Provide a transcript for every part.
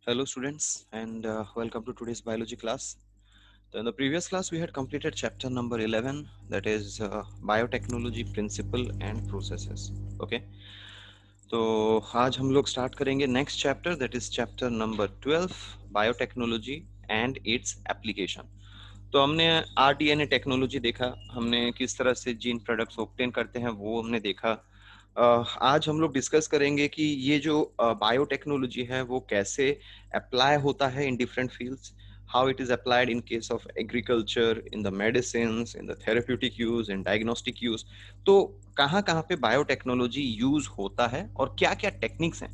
Hello students and welcome to today's biology class. So in the previous class we had completed chapter number 11, that is biotechnology principle and processes. Okay, तो आज हम लोग start करेंगे next chapter, that is chapter number 12, biotechnology and its application. तो हमने rDNA technology देखा, हमने किस तरह से जीन प्रोडक्ट्स ऑब्टेन करते हैं वो हमने देखा. आज हम लोग डिस्कस करेंगे कि ये जो बायोटेक्नोलॉजी है वो कैसे अप्लाई होता है in different fields, how it is applied in case of agriculture, in the medicines, in the therapeutic use, in diagnostic use. तो कहाँ कहाँ पे बायोटेक्नोलॉजी यूज होता है और क्या क्या टेक्निक्स हैं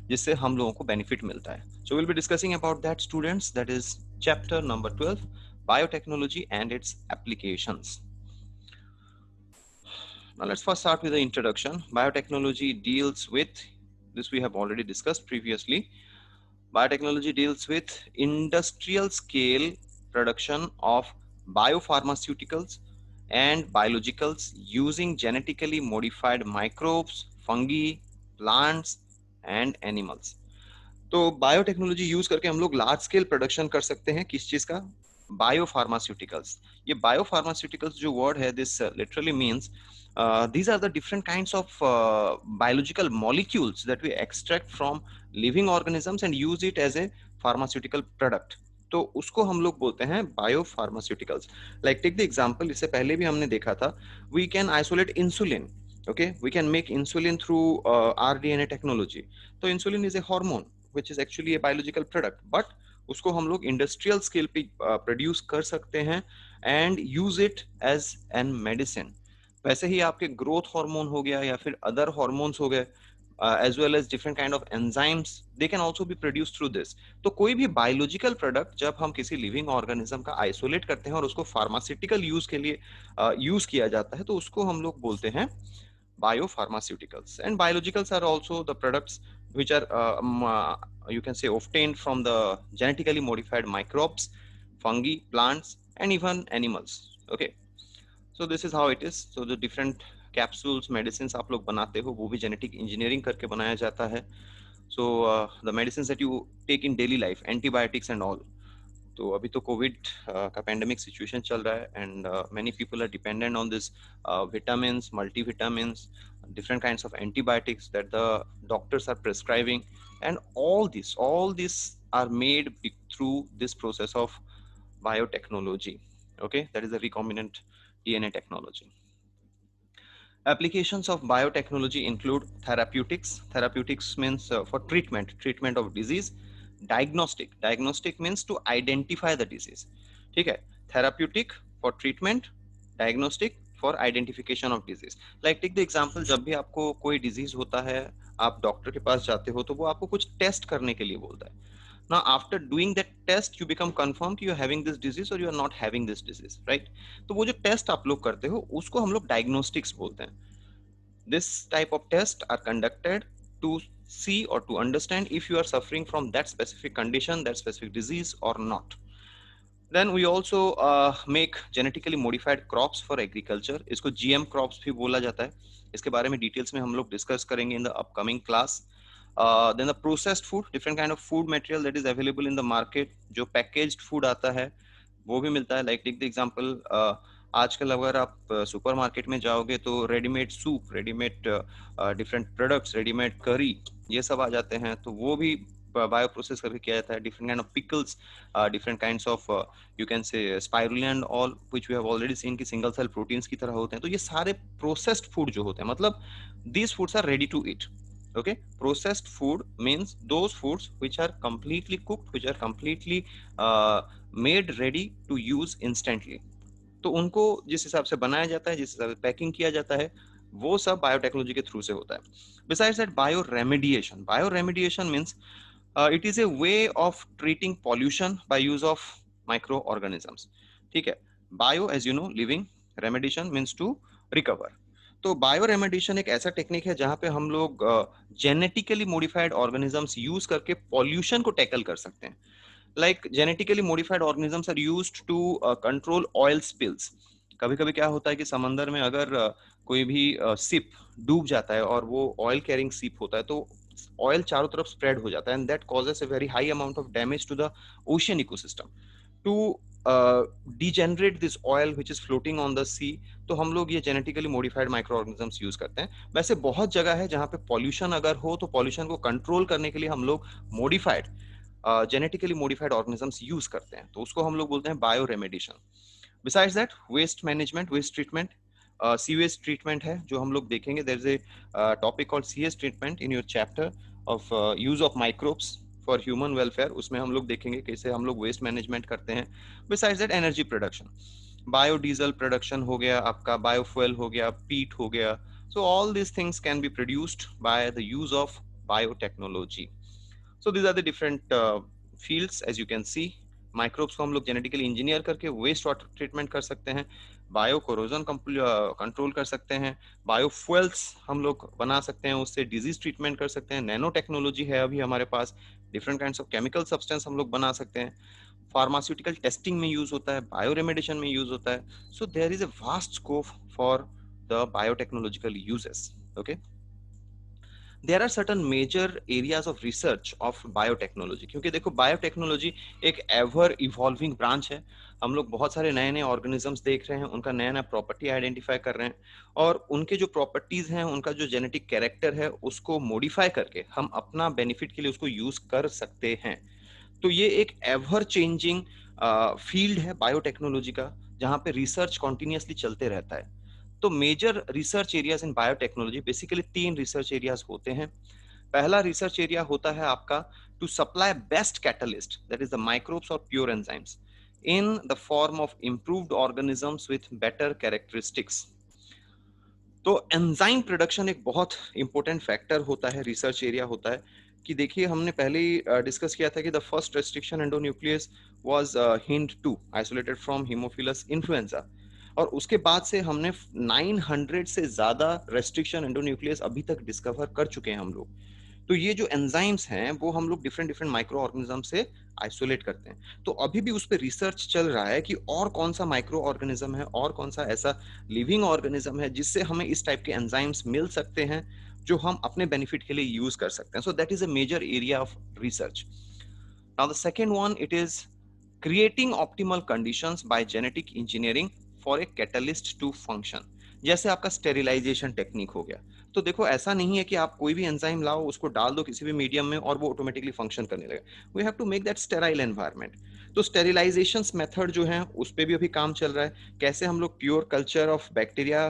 जिससे हम लोगों को बेनिफिट मिलता है. So will be discussing about that students, that is chapter number 12, biotechnology and its applications. Now let's first start with the introduction. Biotechnology deals with, this we have already discussed previously, biotechnology deals with industrial scale production of biopharmaceuticals and biologicals using genetically modified microbes, fungi, plants and animals. तो biotechnology use करके हम लोग large scale production कर सकते हैं किस चीज का? बायोफार्मास्यूटिकल्स. ये बायोफार्मास्यूटिकल्स जो वर्ड है, this literally means these are the different kinds of biological molecules that we extract from living organisms and use it as a pharmaceutical product. तो उसको हम लोग बोलते हैं biopharmaceuticals. Like take the example, इससे पहले भी हमने देखा था, we can isolate insulin. Okay, we can make insulin through rDNA technology. तो insulin is a hormone which is actually a biological product, but उसको हम लोग इंडस्ट्रियल स्केल पे प्रोड्यूस कर सकते हैं and use it as an medicine. वैसे ही आपके ग्रोथ हार्मोन हो गया या फिर अदर हार्मोन्स हो गए, as well as different kind of enzymes, they can also be produce through this. तो कोई भी बायोलॉजिकल प्रोडक्ट जब हम किसी लिविंग ऑर्गेनिज्म का आइसोलेट करते हैं और उसको फार्मास्यूटिकल यूज के लिए यूज किया जाता है, तो उसको हम लोग बोलते हैं biopharmaceuticals. And biologicals are also the products which are you can say obtained from the genetically modified microbes, fungi, plants and even animals. Okay, so this is how it is. So the different capsules, medicines आप लोग बनाते हो वो भी genetic engineering करके बनाया जाता है. So the medicines that you take in daily life, antibiotics and all. तो अभी तो कोविड का पेंडेमिक सिचुएशन चल रहा है and many people are dependent on this vitamins, multivitamins, different kinds of antibiotics that the doctors are prescribing, and all this are made through this process of biotechnology. Okay, that is the recombinant DNA technology. Applications of biotechnology include therapeutics. Therapeutics means for treatment of disease. Diagnostic means to identify the disease. ठीक है, therapeutic for treatment, diagnostic for identification of disease. Like take the example, जब भी आपको कोई disease होता है, आप doctor के पास जाते हो तो वो आपको कुछ टेस्ट करने के लिए बोलता है. Now after doing that test you become confirmed you are having this disease or you are not having this disease, right? तो वो जो टेस्ट आप लोग करते हो उसको हम लोग डायग्नोस्टिक्स बोलते हैं. This type of tests are conducted to see or to understand if you are suffering from that specific condition, that specific disease or not. Then we also make genetically modified crops for agriculture. इसको GM crops भी बोला जाता है. इसके बारे में details में हम लोग डिस्कस करेंगे in the upcoming class. Then the processed food, different kind of food material that is available in the market. जो packaged food आता है वो भी मिलता है. Like take the example, आजकल अगर आप सुपरमार्केट में जाओगे तो readymade soup, readymade different products, readymade करी, ये सब आ जाते हैं. तो वो भी बायो प्रोसेस करके किया जाता है. Different kind of pickles, different kinds of you can say spirulina and all which we have already seen कि सिंगल सेल प्रोटीन्स की तरह होते हैं. तो ये सारे प्रोसेस्ड फूड जो होते हैं, मतलब these foods are ready to eat. Okay, processed food means those foods which are completely cooked, which are completely made ready to use instantly. तो उनको जिस हिसाब से बनाया जाता है, जिस हिसाब से पैकिंग किया जाता है, वो सब बायोटेक्नोलॉजी के थ्रू से होता है. Besides that bioremediation means it is a way of treating pollution by use of microorganisms. ठीक है, bio as you know living, remediation means to recover. तो बायो रेमेडिएशन एक ऐसा टेक्निक है जहां पे हम लोग जेनेटिकली मॉडिफाइड ऑर्गेनिजम्स यूज करके पॉल्यूशन को टैकल कर सकते हैं. Like genetically modified organisms are used to control oil spills. कभी कभी क्या होता है कि समंदर में अगर कोई भी शिप डूब जाता है और वो ऑयल कैरिंग शिप होता है, तो ऑयल चारों तरफ स्प्रेड हो जाता है, and that causes a very high amount of damage to the ocean ecosystem. To degenerate this oil which is floating on the sea, तो हम लोग ये genetically modified micro organisms use करते हैं। वैसे बहुत जगह है जहां पे पॉल्यूशन अगर हो तो पॉल्यूशन को कंट्रोल करने के लिए हम लोग modified genetically modified organisms use करते हैं, तो उसको हम लोग बोलते हैं bioremediation. Besides that waste management, waste treatment, sewage treatment है जो हम लोग देखेंगे। There is a topic called CS treatment in your chapter of use of microbes for human welfare, उसमें हम लोग देखेंगे कैसे हम लोग वेस्ट मैनेजमेंट करते हैं। Besides that energy production, biodiesel production हो गया आपका, बायोफ्यूल हो गया, पीट हो गया, so all these things can be produced by the use of biotechnology. So these are the different fields as you can see. Microbes को हम लोग जेनेटिकली इंजीनियर करके वेस्ट वाटर ट्रीटमेंट कर सकते हैं, बायो कोरोजन कंट्रोल कर सकते हैं, बायोफ्यूल्स हम लोग बना सकते हैं, उससे डिजीज ट्रीटमेंट कर सकते हैं, नैनो टेक्नोलॉजी है अभी हमारे पास, different kinds of chemical substance हम लोग बना सकते हैं, फार्मास्यूटिकल टेस्टिंग में यूज होता है, बायो रेमेडिएशन में यूज होता है। So there is a vast scope for the biotechnological uses. Okay, there are certain major areas of research of biotechnology, क्योंकि देखो बायोटेक्नोलॉजी एक एवर इवॉल्विंग ब्रांच है। हम लोग बहुत सारे नए नए ऑर्गेनिजम्स देख रहे हैं, उनका नया नया प्रॉपर्टी आइडेंटिफाई कर रहे हैं, और उनके जो प्रॉपर्टीज हैं, उनका जो जेनेटिक कैरेक्टर है, उसको मॉडिफाई करके हम अपना बेनिफिट के लिए उसको यूज कर सकते हैं। तो ये एक एवर चेंजिंग फील्ड है बायोटेक्नोलॉजी का, जहाँ पे रिसर्च कॉन्टिन्यूसली चलते रहता है। तो major research areas in biotechnology, basically 3 research areas होते हैं। पहला रिसर्च एरिया होता है आपका to supply best catalyst, that is the microbes और pure enzymes in the form of improved organisms with better characteristics. तो एंजाइम प्रोडक्शन एक बहुत इंपॉर्टेंट फैक्टर होता है, रिसर्च एरिया होता है। कि देखिए हमने पहले ही डिस्कस किया था कि the first restriction endonuclease was hint 2 isolated from Haemophilus influenza, और उसके बाद से हमने 900 से ज्यादा रेस्ट्रिक्शन एंडोन्यूक्लियस अभी तक डिस्कवर कर चुके हैं हम लोग। तो ये जो एंजाइम्स हैं वो हम लोग डिफरेंट डिफरेंट माइक्रो ऑर्गेनिज्म से आइसोलेट करते हैं। तो अभी भी उस पर रिसर्च चल रहा है कि और कौन सा माइक्रो ऑर्गेनिज्म है, और कौन सा ऐसा लिविंग ऑर्गेनिज्म है जिससे हमें इस टाइप के एंजाइम्स मिल सकते हैं जो हम अपने बेनिफिट के लिए यूज कर सकते हैं। So that is a major area of research. Now the second one, it is creating optimal conditions by genetic engineering for a catalyst to function. जैसे आपका स्टेरिलाइजेशन टेक्निक हो गया। तो देखो ऐसा नहीं है कि आप कोई भी एंजाइम लाओ, उसको डाल दो किसी भी मीडियम में और वो ऑटोमेटिकली फंक्शन करने लगे। We have to make that sterile environment. तो स्टेरिलाइजेशन मेथड जो है उस पर भी अभी काम चल रहा है। कैसे हम लोग pure culture of bacteria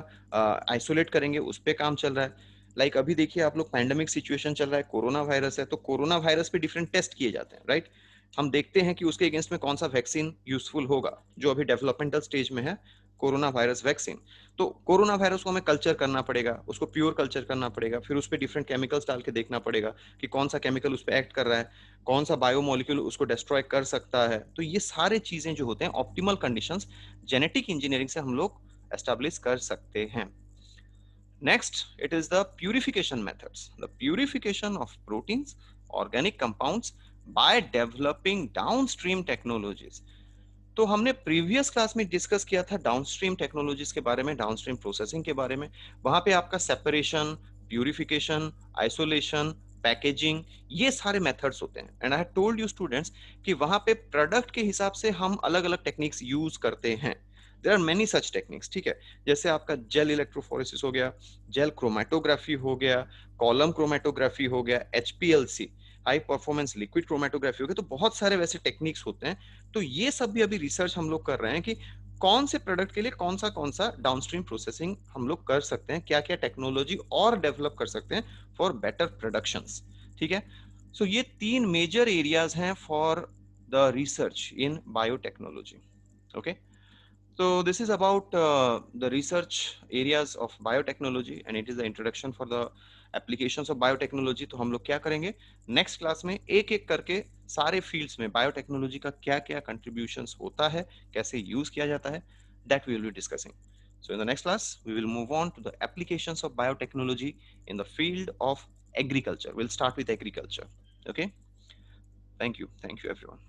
isolate करेंगे, उस पर काम चल रहा है। लाइक अभी देखिए आप लोग, पैंडेमिक सिचुएशन चल रहा है, कोरोना वायरस है, तो कोरोना वायरस पे डिफरेंट टेस्ट किए जाते हैं, राइट। हम देखते हैं कि उसके अगेंस्ट में कौन सा वैक्सीन यूजफुल होगा, जो अभी डेवलपमेंटल स्टेज में है, कोरोना वायरस वैक्सीन। तो कोरोना वायरस को हमें कल्चर करना पड़ेगा, उसको प्योर कल्चर करना पड़ेगा, फिर उस पर डिफरेंट केमिकल्स डाल के देखना पड़ेगा कि कौन सा केमिकल उस पर एक्ट कर रहा है, कौन सा बायोमोलिक्यूल उसको डिस्ट्रॉय कर सकता है। तो ये सारे चीजें जो होते हैं ऑप्टिमल कंडीशंस जेनेटिक इंजीनियरिंग से हम लोग एस्टेब्लिश कर सकते हैं। Next, it is the purification methods. The purification of proteins, organic compounds by developing downstream technologies. तो हमने प्रीवियस क्लास में डिस्कस किया था डाउनस्ट्रीम टेक्नोलॉजीज के बारे में, डाउनस्ट्रीम प्रोसेसिंग के बारे में। वहां पे आपका सेपरेशन, प्यूरिफिकेशन, आइसोलेशन, पैकेजिंग, ये सारे मेथड्स होते हैं। And I have told you students कि वहां पे प्रोडक्ट के हिसाब से हम अलग अलग टेक्निक्स यूज करते हैं। There are many such techniques, ठीक है। जैसे आपका जेल इलेक्ट्रोफोरेसिस हो गया, जेल क्रोमेटोग्राफी हो गया, कॉलम क्रोमेटोग्राफी हो गया, HPLC high performance liquid chromatography हो गया। तो बहुत सारे वैसे टेक्निक्स होते हैं। तो ये सब भी अभी रिसर्च हम लोग कर रहे हैं कि कौन से प्रोडक्ट के लिए कौन सा डाउनस्ट्रीम प्रोसेसिंग हम लोग कर सकते हैं, क्या क्या टेक्नोलॉजी और डेवलप कर सकते हैं फॉर बेटर प्रोडक्शंस, ठीक है। सो ये 3 मेजर एरियाज हैं for the research in biotechnology. Okay, so this is about the research areas of biotechnology and it is the introduction for the applications of biotechnology। तो हम लोग क्या करेंगे नेक्स्ट क्लास में, एक एक करके सारे फील्ड्स में बायोटेक्नोलॉजी का क्या क्या कंट्रीब्यूशंस होता है, कैसे यूज किया जाता है, that we will be discussing. So in the next class we will move on to the applications of biotechnology in the field of agriculture. We'll start with agriculture. Okay, thank you everyone.